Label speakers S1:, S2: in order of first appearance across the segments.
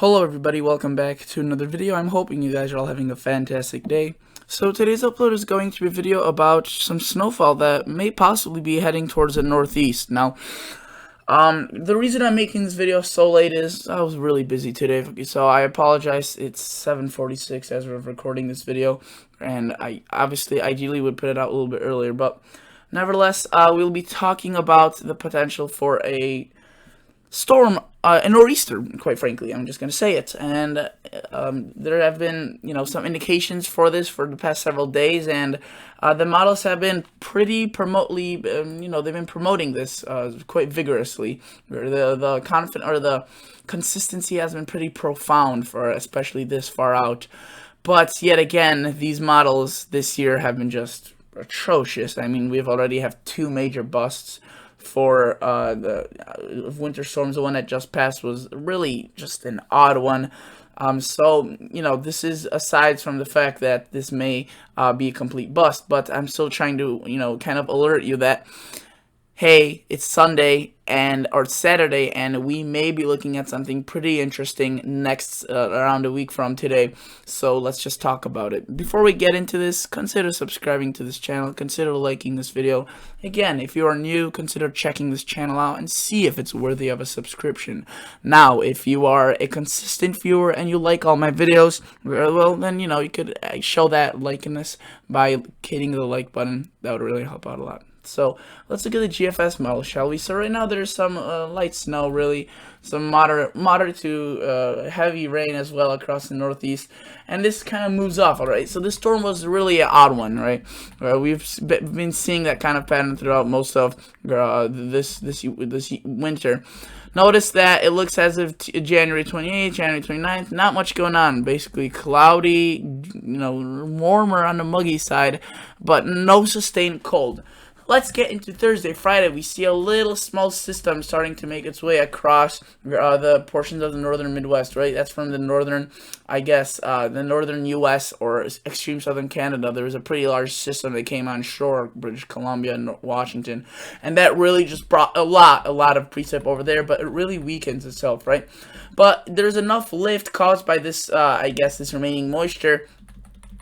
S1: Hello everybody, welcome back to another video. I'm hoping you guys are all having a fantastic day. So today's upload is going to be a video about some snowfall that may possibly be heading towards the northeast. Now, the reason I'm making this video so late is I was really busy today, so I apologize. It's 7:46 as we're recording this video, and I obviously ideally would put it out a little bit earlier, but nevertheless, we'll be talking about the potential for a storm, a nor'easter, quite frankly. I'm just going to say it. And there have been, some indications for this for the past several days, and the models have been pretty they've been promoting this quite vigorously. The consistency has been pretty profound for especially this far out. But yet again, these models this year have been just atrocious. I mean, we've already have two major busts for the winter storms. The one that just passed was really just an odd one. So, this is aside from the fact that this may be a complete bust, but I'm still trying to, kind of alert you that, hey, it's Sunday or Saturday, and we may be looking at something pretty interesting next around a week from today. So let's just talk about it. Before we get into this, consider subscribing to this channel, consider liking this video. Again, if you are new, consider checking this channel out and see if it's worthy of a subscription. Now, if you are a consistent viewer and you like all my videos, well, then, you could show that likeness by hitting the like button. That would really help out a lot. So let's look at the GFS model, shall we? So right now there's some light snow, really, some moderate to heavy rain as well across the northeast, and this kind of moves off. All right, so this storm was really an odd one, right? We've been seeing that kind of pattern throughout most of this winter. Notice that it looks as if January 28th, January 29th, not much going on. Basically cloudy, warmer on the muggy side, but no sustained cold. Let's get into Thursday, Friday. We see a little small system starting to make its way across the portions of the northern Midwest, right? That's from the northern, the northern U.S. or extreme southern Canada. There was a pretty large system that came on shore, British Columbia and Washington, and that really just brought a lot of precip over there, but it really weakens itself, right? But there's enough lift caused by this, this remaining moisture,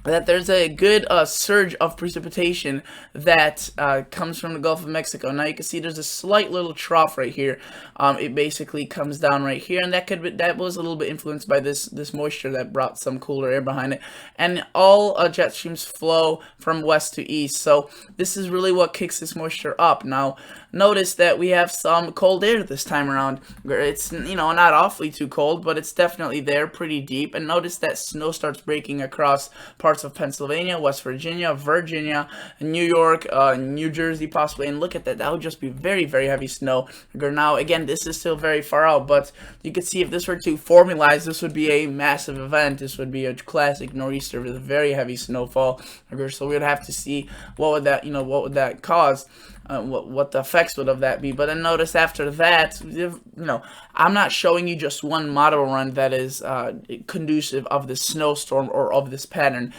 S1: that there's a good surge of precipitation that comes from the Gulf of Mexico. Now you can see there's a slight little trough right here. It basically comes down right here, and that was a little bit influenced by this moisture that brought some cooler air behind it. And all jet streams flow from west to east, so this is really what kicks this moisture up. Now notice that we have some cold air this time around. It's not awfully too cold, but it's definitely there, pretty deep. And notice that snow starts breaking across parts of Pennsylvania, West Virginia, New York, New Jersey possibly. And look at that, that would just be very, very heavy snow. Now again, this is still very far out, but you can see if this were to formalize, this would be a massive event. This would be a classic nor'easter with a very heavy snowfall. So we would have to see what would that cause. What the effects would of that be. But then notice after that, I'm not showing you just one model run that is conducive of this snowstorm or of this pattern.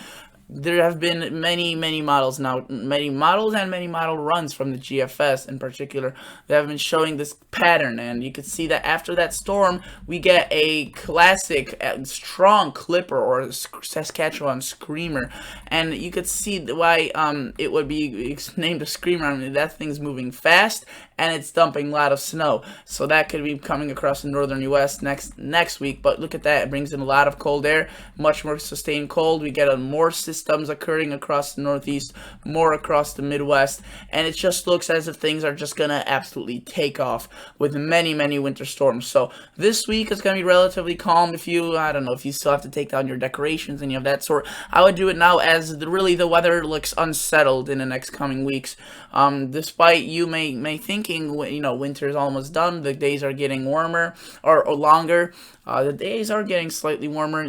S1: There have been many models now, many model runs from the GFS in particular that have been showing this pattern, and you can see that after that storm we get a classic strong clipper or Saskatchewan screamer, and you could see why it would be named a screamer. I mean, that thing's moving fast and it's dumping a lot of snow, so that could be coming across the northern U.S. next week. But look at that, it brings in a lot of cold air, much more sustained cold. We get more systems occurring across the northeast, more across the Midwest, and it just looks as if things are just gonna absolutely take off with many winter storms. So this week is gonna be relatively calm. If you if you still have to take down your decorations and you have that sort, I would do it now, as really the weather looks unsettled in the next coming weeks. Despite you may thinking winter's almost done, the days are getting warmer or longer. The days are getting slightly warmer.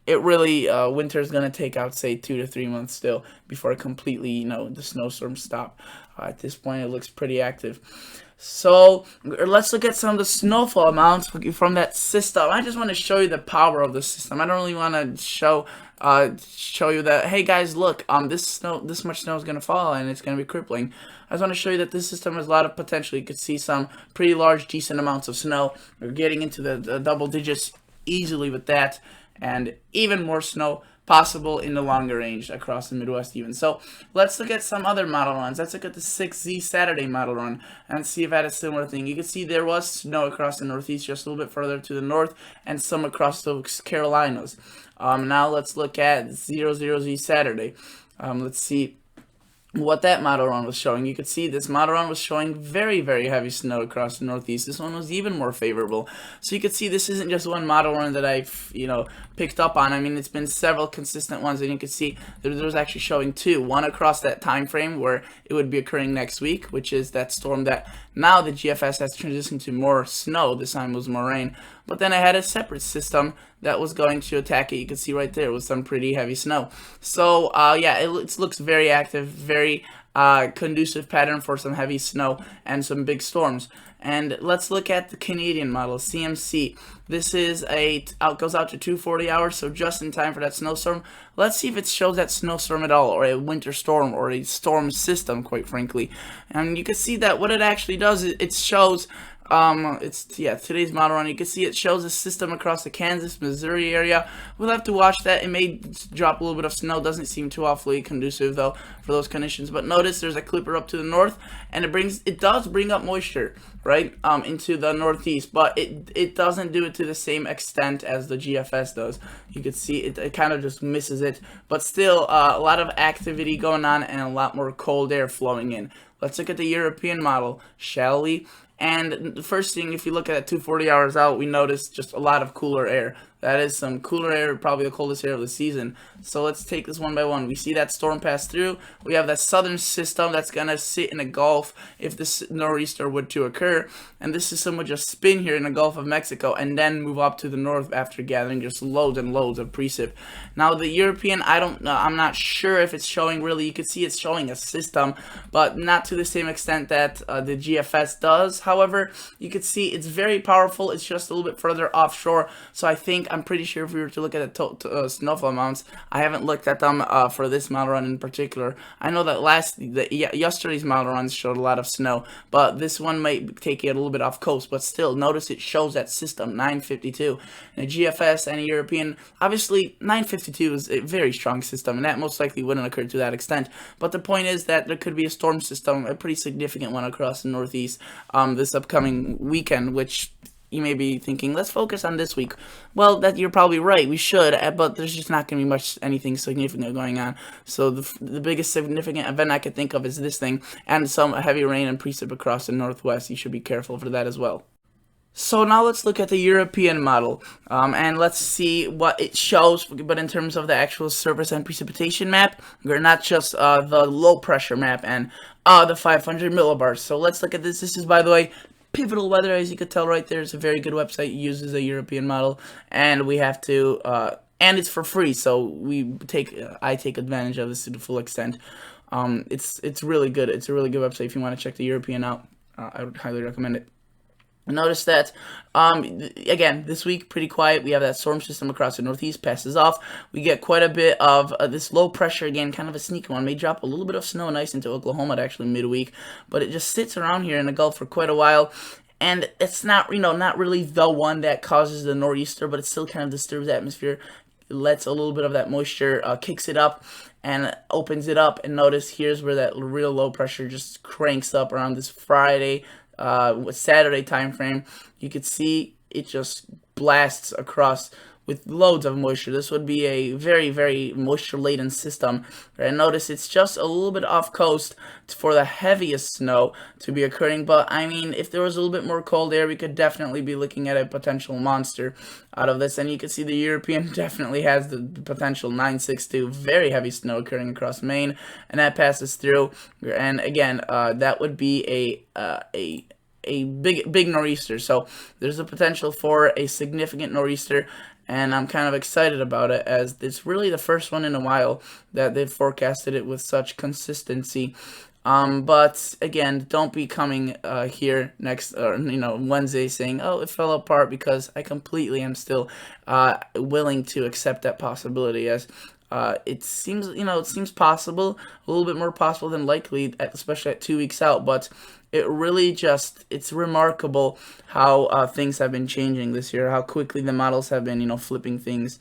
S1: It really winter is gonna take out, say, 2 to 3 months still before completely the snowstorms stop. At this point, it looks pretty active. So let's look at some of the snowfall amounts from that system. I just want to show you the power of the system. I don't really want to show you that, hey guys, look, this much snow is gonna fall and it's gonna be crippling. I just want to show you that this system has a lot of potential. You could see some pretty large, decent amounts of snow. We're getting into the double digits easily with that, and even more snow possible in the longer range across the Midwest even. So let's look at some other model runs. Let's look at the 6Z Saturday model run and see if I had a similar thing. You can see there was snow across the Northeast, just a little bit further to the north, and some across the Carolinas. Now let's look at 00Z Saturday. Let's see what that model run was showing. You could see this model run was showing very, very heavy snow across the Northeast. This one was even more favorable. So you could see this isn't just one model run that I've, picked up on. I mean, it's been several consistent ones, and you can see there was actually showing two. One across that time frame where it would be occurring next week, which is that storm that now the GFS has transitioned to more snow. This time was more rain. But then I had a separate system that was going to attack it. You can see right there with some pretty heavy snow. So yeah, it looks very active, very conducive pattern for some heavy snow and some big storms. And let's look at the Canadian model, CMC. This is goes out to 240 hours, so just in time for that snowstorm. Let's see if it shows that snowstorm at all, or a winter storm, or a storm system, quite frankly. And you can see that what it actually does is it shows today's model run. You can see it shows a system across the Kansas, Missouri area. We'll have to watch that. It may drop a little bit of snow. Doesn't seem too awfully conducive though for those conditions. But notice there's a clipper up to the north, and it does bring up moisture, right, into the Northeast, but it doesn't do it to the same extent as the GFS does. You can see it kind of just misses it, but still a lot of activity going on and a lot more cold air flowing in. Let's look at the European model, shall we? And the first thing, if you look at it 240 hours out, we notice just a lot of cooler air. That is some cooler air, probably the coldest air of the season. So let's take this one by one. We see that storm pass through. We have that southern system that's going to sit in a gulf if this nor'easter would to occur. And this system would just spin here in the Gulf of Mexico and then move up to the north after gathering just loads and loads of precip. Now the European, I'm not sure if it's showing really. You can see it's showing a system, but not to the same extent that the GFS does. However, you can see it's very powerful. It's just a little bit further offshore. So I'm pretty sure if we were to look at the snowfall amounts, I haven't looked at them for this model run in particular. I know that yesterday's model runs showed a lot of snow, but this one might take it a little bit off coast. But still, notice it shows that system 952. And a GFS and a European, obviously 952 is a very strong system, and that most likely wouldn't occur to that extent. But the point is that there could be a storm system, a pretty significant one across the Northeast this upcoming weekend, which you may be thinking, let's focus on this week. Well, that you're probably right, we should, but there's just not going to be anything significant going on. So the biggest significant event I could think of is this thing, and some heavy rain and precip across the Northwest. You should be careful for that as well. So now let's look at the European model, and let's see what it shows, but in terms of the actual surface and precipitation map, we're not just the low pressure map and the 500 millibars. So let's look at this. This is, by the way, Pivotal Weather. As you could tell right there, it's a very good website. It uses a European model, and we have to, and it's for free, so I take advantage of this to the full extent. It's really good. It's a really good website if you want to check the European out. I would highly recommend it. Notice that, again, this week, pretty quiet. We have that storm system across the Northeast, passes off. We get quite a bit of this low pressure, again, kind of a sneaky one. May drop a little bit of snow and ice into Oklahoma actually midweek, but it just sits around here in the Gulf for quite a while. And it's not, not really the one that causes the nor'easter, but it still kind of disturbs the atmosphere. It lets a little bit of that moisture, kicks it up and opens it up. And notice here's where that real low pressure just cranks up around this Friday, Saturday time frame. You could see it just blasts across with loads of moisture. This would be a very, very moisture laden system. And notice it's just a little bit off coast for the heaviest snow to be occurring. But I mean, if there was a little bit more cold air, we could definitely be looking at a potential monster out of this. And you can see the European definitely has the potential 962, very heavy snow occurring across Maine, and that passes through. And again, that would be a big nor'easter. So there's a potential for a significant nor'easter, and I'm kind of excited about it, as it's really the first one in a while that they've forecasted it with such consistency. But again, don't be coming here next or Wednesday saying, "Oh, it fell apart," because I completely am still willing to accept that possibility, as it seems it seems possible, a little bit more possible than likely, especially at 2 weeks out. But it really it's remarkable how things have been changing this year, how quickly the models have been flipping things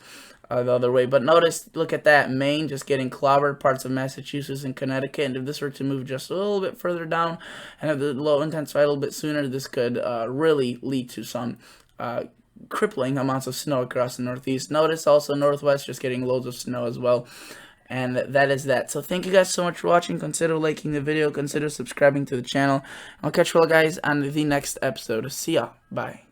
S1: the other way. But notice, look at that, Maine just getting clobbered, parts of Massachusetts and Connecticut, and if this were to move just a little bit further down and have the low intensify a little bit sooner, this could really lead to some crippling amounts of snow across the Northeast. Notice also Northwest just getting loads of snow as well. And that is that. So thank you guys so much for watching. Consider liking the video. Consider subscribing to the channel. I'll catch you all guys on the next episode. See ya. Bye.